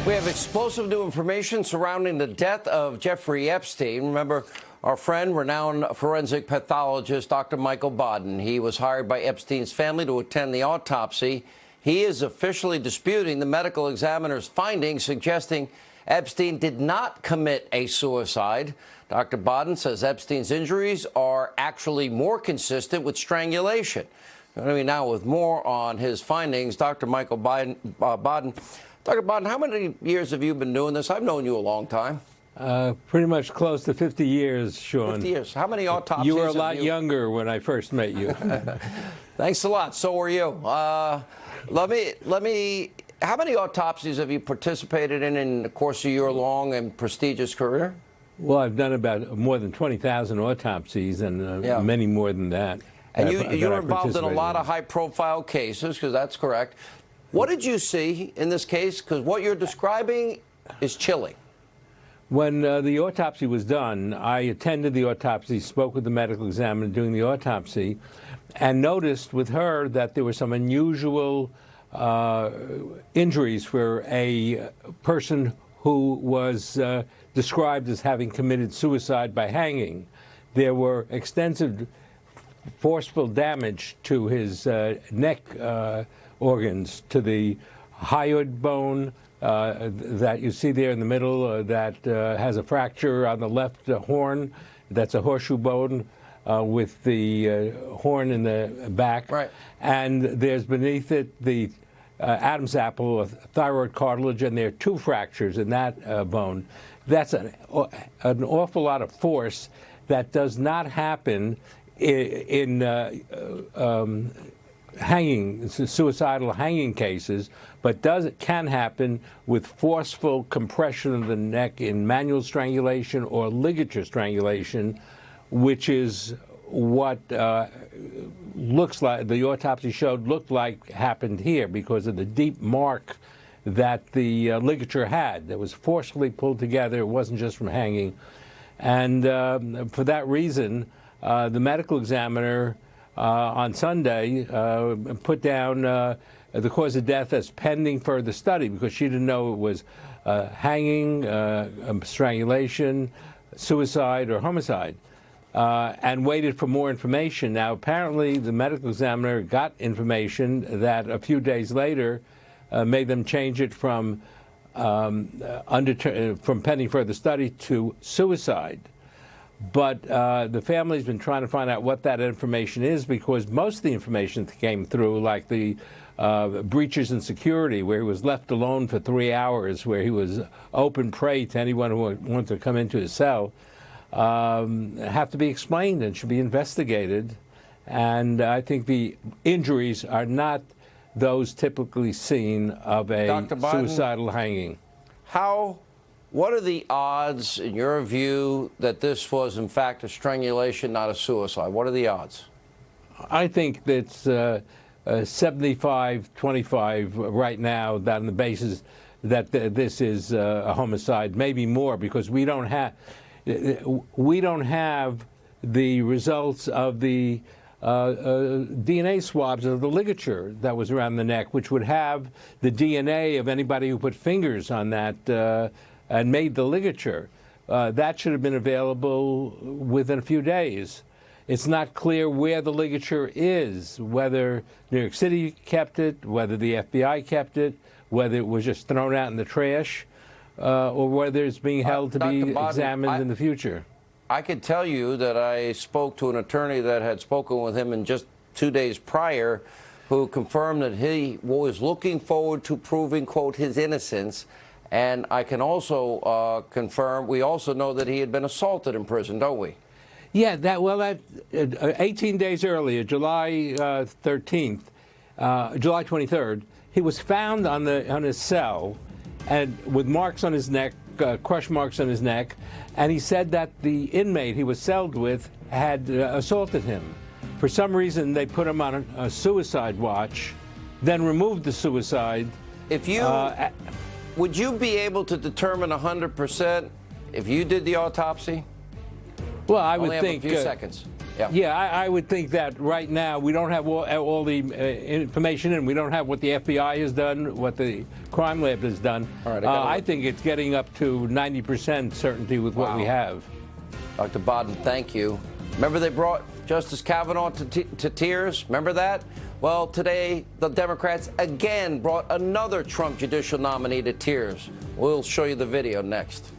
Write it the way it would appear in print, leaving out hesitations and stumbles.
We have explosive new information surrounding the death of Jeffrey Epstein. Remember, our friend, renowned forensic pathologist, Dr. Michael Baden. He was hired by Epstein's family to attend the autopsy. He is officially disputing the medical examiner's findings, suggesting Epstein did not commit a suicide. Dr. Baden says Epstein's injuries are actually more consistent with strangulation. Now with more on his findings, Dr. Michael Baden. Dr. Baden, how many years have you been doing this? I've known you a long time. Pretty much close to 50 years, Sean. 50 years. How many autopsies? You were a lot younger when I first met you. Thanks a lot. So were you. Let me. How many autopsies have you participated in the course of your long and prestigious career? Well, I've done about more than 20,000 autopsies, and many more than that. And you were involved in a lot of high-profile cases, because that's correct. What did you see in this case? Because what you're describing is chilling. When the autopsy was done, I attended the autopsy, spoke with the medical examiner doing the autopsy, and noticed with her that there were some unusual injuries for a person who was described as having committed suicide by hanging. There were extensive forceful damage to his neck organs, to the hyoid bone that you see there in the middle that has a fracture on the left horn. That's a horseshoe bone with the horn in the back. Right. And there's beneath it the Adam's apple, a thyroid cartilage, and there are two fractures in that bone. That's an awful lot of force that does not happen in suicidal hanging cases, but can happen with forceful compression of the neck in manual strangulation or ligature strangulation, which is what looks like the autopsy showed looked like happened here because of the deep mark that the ligature had. That was forcefully pulled together. It wasn't just from hanging. And for that reason, the medical examiner on Sunday put down the cause of death as pending further study because she didn't know it was hanging, strangulation, suicide, or homicide, and waited for more information. Now, apparently, the medical examiner got information that a few days later made them change it from pending further study to suicide. But the family's been trying to find out what that information is because most of the information that came through, like the breaches in security, where he was left alone for 3 hours, where he was open prey to anyone who wanted to come into his cell, have to be explained and should be investigated. And I think the injuries are not those typically seen of a suicidal hanging. What are the odds, in your view, that this was, in fact, a strangulation, not a suicide? What are the odds? I think that's 75-25 right now, that on the basis that this is a homicide, maybe more, because we don't have the results of the DNA swabs of the ligature that was around the neck, which would have the DNA of anybody who put fingers on that and made the ligature. That should have been available within a few days. It's not clear where the ligature is, whether New York City kept it, whether the FBI kept it, whether it was just thrown out in the trash, or whether it's being held to be examined in the future. I could tell you that I spoke to an attorney that had spoken with him in just 2 days prior, who confirmed that he was looking forward to proving, quote, his innocence. And I can also confirm, we also know that he had been assaulted in prison, don't we? Yeah, 18 days earlier, July 23rd, he was found on his cell and with marks on his neck, crush marks on his neck, and he said that the inmate he was celled with had assaulted him. For some reason, they put him on a suicide watch, then removed the suicide. If you... Would you be able to determine 100% if you did the autopsy? Well, I would think. Only have a few seconds. Yeah, I would think that right now we don't have all the information, and we don't have what the FBI has done, what the crime lab has done. All right, I think it's getting up to 90% certainty with what we have. Dr. Bodden, thank you. Remember they brought Justice Kavanaugh to tears? Remember that? Well, today the Democrats again brought another Trump judicial nominee to tears. We'll show you the video next.